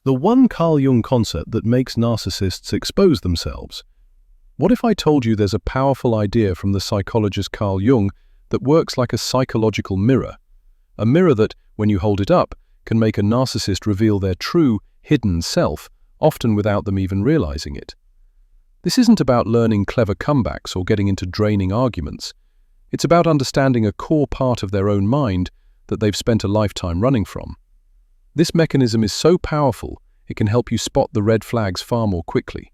The ONE Carl Jung concept that makes narcissists expose themselves. What if I told you there's a powerful idea from the psychologist Carl Jung that works like a psychological mirror? A mirror that, when you hold it up, can make a narcissist reveal their true, hidden self, often without them even realizing it. This isn't about learning clever comebacks or getting into draining arguments. It's about understanding a core part of their own mind that they've spent a lifetime running from. This mechanism is so powerful, it can help you spot the red flags far more quickly.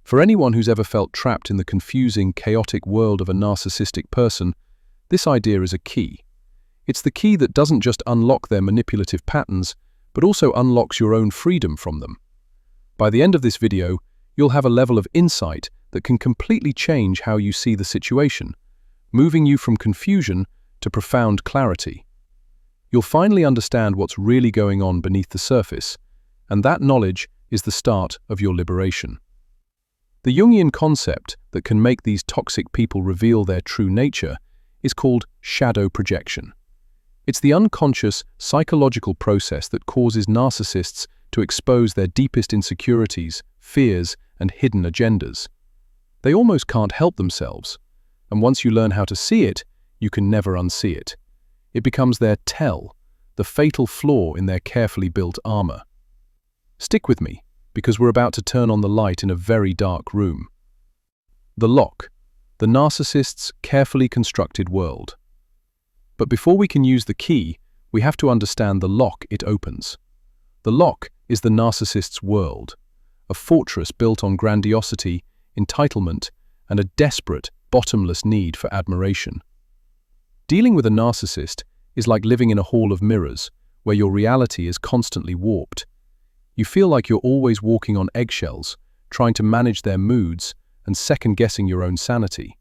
For anyone who's ever felt trapped in the confusing, chaotic world of a narcissistic person, this idea is a key. It's the key that doesn't just unlock their manipulative patterns, but also unlocks your own freedom from them. By the end of this video, you'll have a level of insight that can completely change how you see the situation, moving you from confusion to profound clarity. You'll finally understand what's really going on beneath the surface, and that knowledge is the start of your liberation. The Jungian concept that can make these toxic people reveal their true nature is called shadow projection. It's the unconscious psychological process that causes narcissists to expose their deepest insecurities, fears, and hidden agendas. They almost can't help themselves, and once you learn how to see it, you can never unsee it. It becomes their tell, the fatal flaw in their carefully built armor. Stick with me, because we're about to turn on the light in a very dark room. The lock, the narcissist's carefully constructed world. But before we can use the key, we have to understand the lock it opens. The lock is the narcissist's world, a fortress built on grandiosity, entitlement, and a desperate, bottomless need for admiration. Dealing with a narcissist is like living in a hall of mirrors, where your reality is constantly warped. You feel like you're always walking on eggshells, trying to manage their moods and second-guessing your own sanity.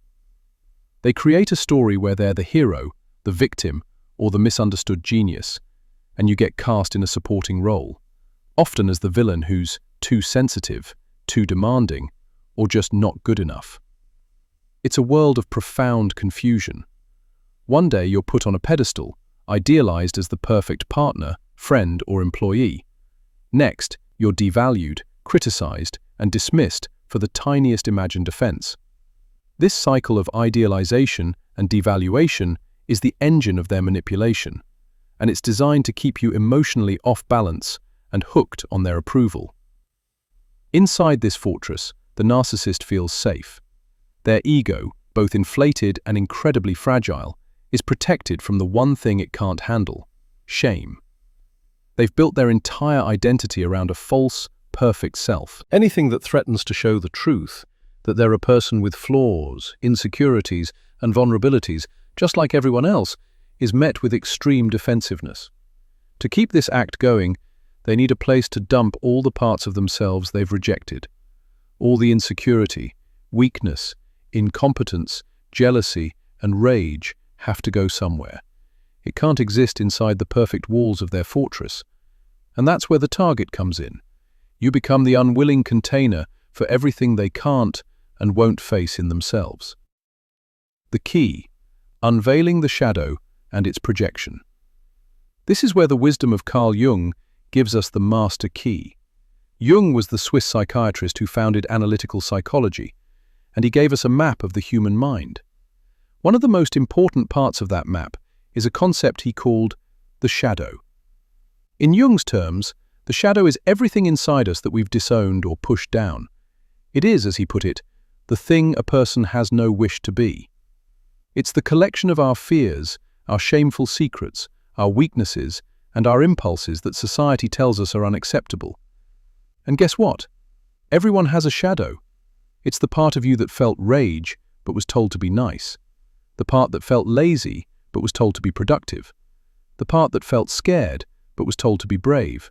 They create a story where they're the hero, the victim, or the misunderstood genius, and you get cast in a supporting role, often as the villain who's too sensitive, too demanding, or just not good enough. It's a world of profound confusion. One day you're put on a pedestal, idealized as the perfect partner, friend, or employee. Next, you're devalued, criticized, and dismissed for the tiniest imagined offense. This cycle of idealization and devaluation is the engine of their manipulation, and it's designed to keep you emotionally off balance and hooked on their approval. Inside this fortress, the narcissist feels safe. Their ego, both inflated and incredibly fragile, is protected from the one thing it can't handle: shame. They've built their entire identity around a false, perfect self. Anything that threatens to show the truth, that they're a person with flaws, insecurities, and vulnerabilities, just like everyone else, is met with extreme defensiveness. To keep this act going, they need a place to dump all the parts of themselves they've rejected. All the insecurity, weakness, incompetence, jealousy, and rage have to go somewhere. It can't exist inside the perfect walls of their fortress. And that's where the target comes in. You become the unwilling container for everything they can't and won't face in themselves. The key: unveiling the shadow and its projection. This is where the wisdom of Carl Jung gives us the master key. Jung was the Swiss psychiatrist who founded analytical psychology, and he gave us a map of the human mind. One of the most important parts of that map is a concept he called the shadow. In Jung's terms, the shadow is everything inside us that we've disowned or pushed down. It is, as he put it, the thing a person has no wish to be. It's the collection of our fears, our shameful secrets, our weaknesses, and our impulses that society tells us are unacceptable. And guess what? Everyone has a shadow. It's the part of you that felt rage, but was told to be nice. The part that felt lazy, but was told to be productive. The part that felt scared, but was told to be brave.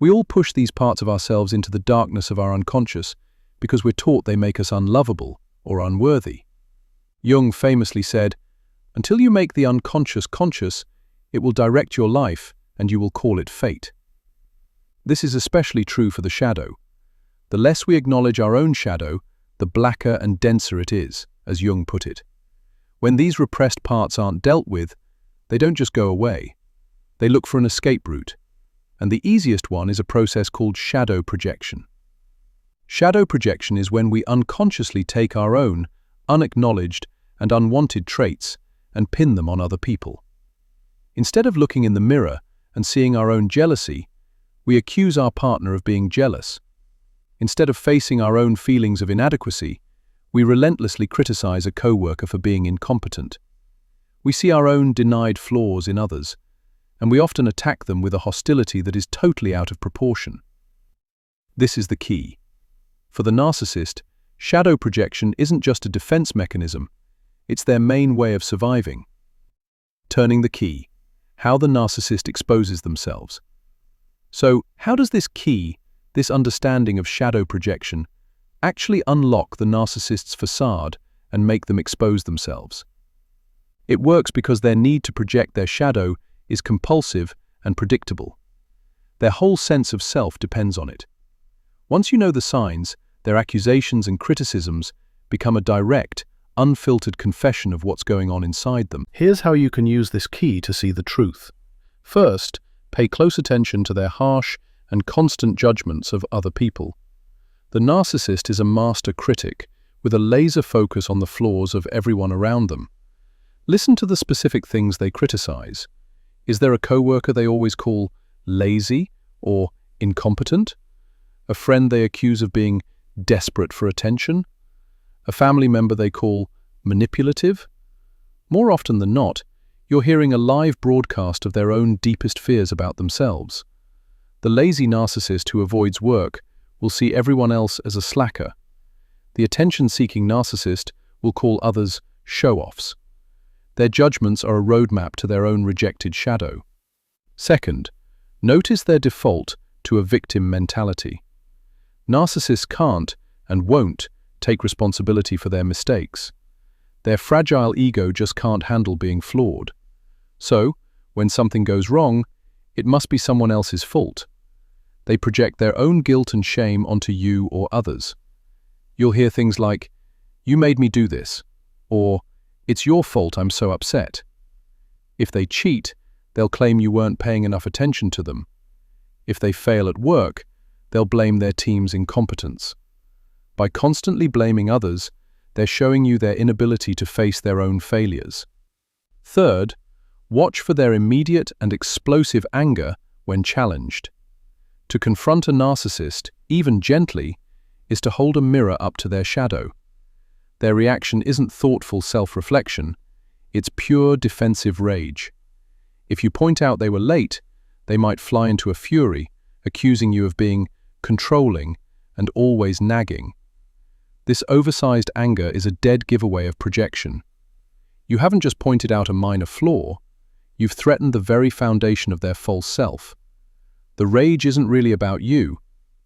We all push these parts of ourselves into the darkness of our unconscious because we're taught they make us unlovable or unworthy. Jung famously said, "Until you make the unconscious conscious, it will direct your life and you will call it fate." This is especially true for the shadow. The less we acknowledge our own shadow, the blacker and denser it is, as Jung put it. When these repressed parts aren't dealt with, they don't just go away. They look for an escape route. And the easiest one is a process called shadow projection. Shadow projection is when we unconsciously take our own, unacknowledged and unwanted traits and pin them on other people. Instead of looking in the mirror and seeing our own jealousy, we accuse our partner of being jealous. Instead of facing our own feelings of inadequacy, we relentlessly criticize a coworker for being incompetent. We see our own denied flaws in others, and we often attack them with a hostility that is totally out of proportion. This is the key. For the narcissist, shadow projection isn't just a defense mechanism, it's their main way of surviving. Turning the key. How the narcissist exposes themselves. So, how does this understanding of shadow projection, actually unlock the narcissist's facade and make them expose themselves? It works because their need to project their shadow is compulsive and predictable. Their whole sense of self depends on it. Once you know the signs, their accusations and criticisms become a direct, unfiltered confession of what's going on inside them. Here's how you can use this key to see the truth. First, pay close attention to their harsh and constant judgments of other people. The narcissist is a master critic with a laser focus on the flaws of everyone around them. Listen to the specific things they criticize. Is there a coworker they always call lazy or incompetent? A friend they accuse of being desperate for attention? A family member they call manipulative? More often than not, you're hearing a live broadcast of their own deepest fears about themselves. The lazy narcissist who avoids work will see everyone else as a slacker. The attention-seeking narcissist will call others show-offs. Their judgments are a roadmap to their own rejected shadow. Second, notice their default to a victim mentality. Narcissists can't and won't take responsibility for their mistakes. Their fragile ego just can't handle being flawed. So, when something goes wrong, it must be someone else's fault. They project their own guilt and shame onto you or others. You'll hear things like, "You made me do this," or "It's your fault, I'm so upset." If they cheat, they'll claim you weren't paying enough attention to them. If they fail at work, they'll blame their team's incompetence. By constantly blaming others, they're showing you their inability to face their own failures. Third, watch for their immediate and explosive anger when challenged. To confront a narcissist, even gently, is to hold a mirror up to their shadow. Their reaction isn't thoughtful self-reflection, it's pure defensive rage. If you point out they were late, they might fly into a fury, accusing you of being controlling and always nagging. This oversized anger is a dead giveaway of projection. You haven't just pointed out a minor flaw, you've threatened the very foundation of their false self. The rage isn't really about you,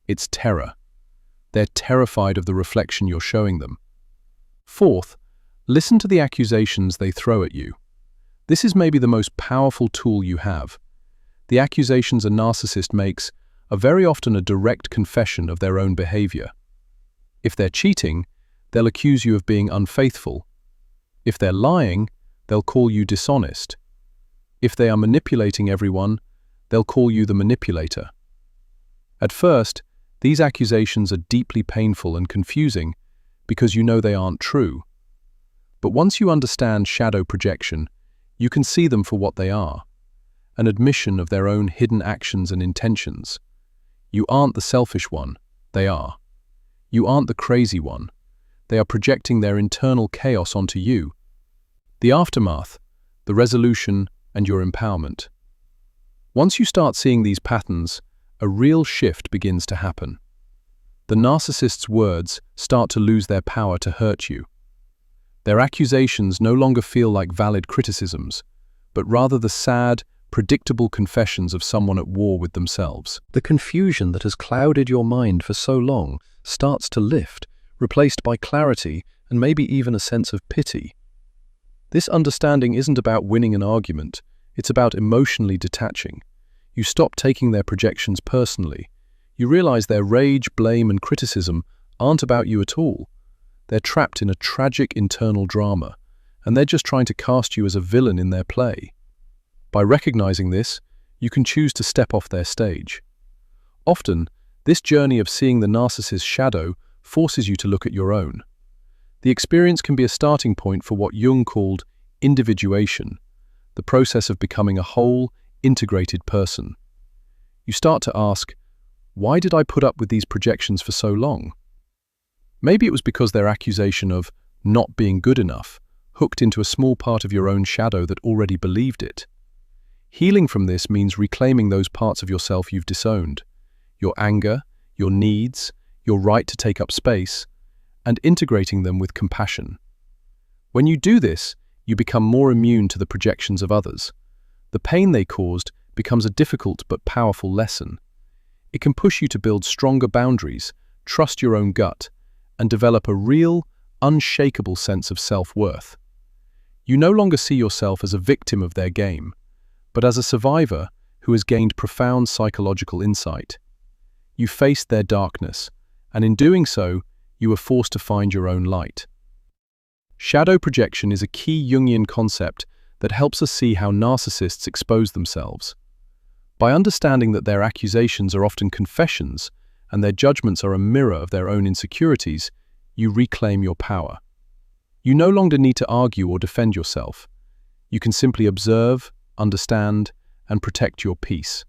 it's terror. They're terrified of the reflection you're showing them. Fourth, listen to the accusations they throw at you. This is maybe the most powerful tool you have. The accusations a narcissist makes are very often a direct confession of their own behavior. If they're cheating, they'll accuse you of being unfaithful. If they're lying, they'll call you dishonest. If they are manipulating everyone, they'll call you the manipulator. At first, these accusations are deeply painful and confusing because you know they aren't true. But once you understand shadow projection, you can see them for what they are, an admission of their own hidden actions and intentions. You aren't the selfish one, they are. You aren't the crazy one, they are projecting their internal chaos onto you. The aftermath, the resolution, and your empowerment. Once you start seeing these patterns, a real shift begins to happen. The narcissist's words start to lose their power to hurt you. Their accusations no longer feel like valid criticisms, but rather the sad, predictable confessions of someone at war with themselves. The confusion that has clouded your mind for so long starts to lift, replaced by clarity and maybe even a sense of pity. This understanding isn't about winning an argument, it's about emotionally detaching. You stop taking their projections personally. You realize their rage, blame, and criticism aren't about you at all. They're trapped in a tragic internal drama, and they're just trying to cast you as a villain in their play. By recognizing this, you can choose to step off their stage. Often, this journey of seeing the narcissist's shadow forces you to look at your own. The experience can be a starting point for what Jung called individuation, the process of becoming a whole, integrated person. You start to ask, why did I put up with these projections for so long? Maybe it was because their accusation of not being good enough hooked into a small part of your own shadow that already believed it. Healing from this means reclaiming those parts of yourself you've disowned, your anger, your needs, your right to take up space, and integrating them with compassion. When you do this, you become more immune to the projections of others. The pain they caused becomes a difficult but powerful lesson. It can push you to build stronger boundaries, trust your own gut, and develop a real, unshakable sense of self-worth. You no longer see yourself as a victim of their game, but as a survivor who has gained profound psychological insight. You faced their darkness, and in doing so, you were forced to find your own light. Shadow projection is a key Jungian concept that helps us see how narcissists expose themselves. By understanding that their accusations are often confessions and their judgments are a mirror of their own insecurities, you reclaim your power. You no longer need to argue or defend yourself. You can simply observe, understand, and protect your peace.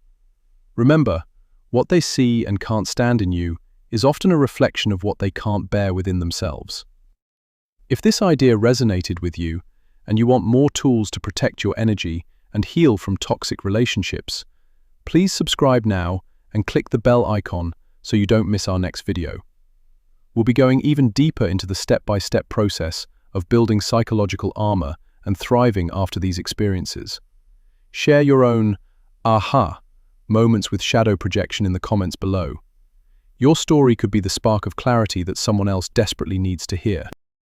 Remember, what they see and can't stand in you is often a reflection of what they can't bear within themselves. If this idea resonated with you, and you want more tools to protect your energy and heal from toxic relationships, please subscribe now and click the bell icon so you don't miss our next video. We'll be going even deeper into the step-by-step process of building psychological armor and thriving after these experiences. Share your own aha moments with shadow projection in the comments below. Your story could be the spark of clarity that someone else desperately needs to hear.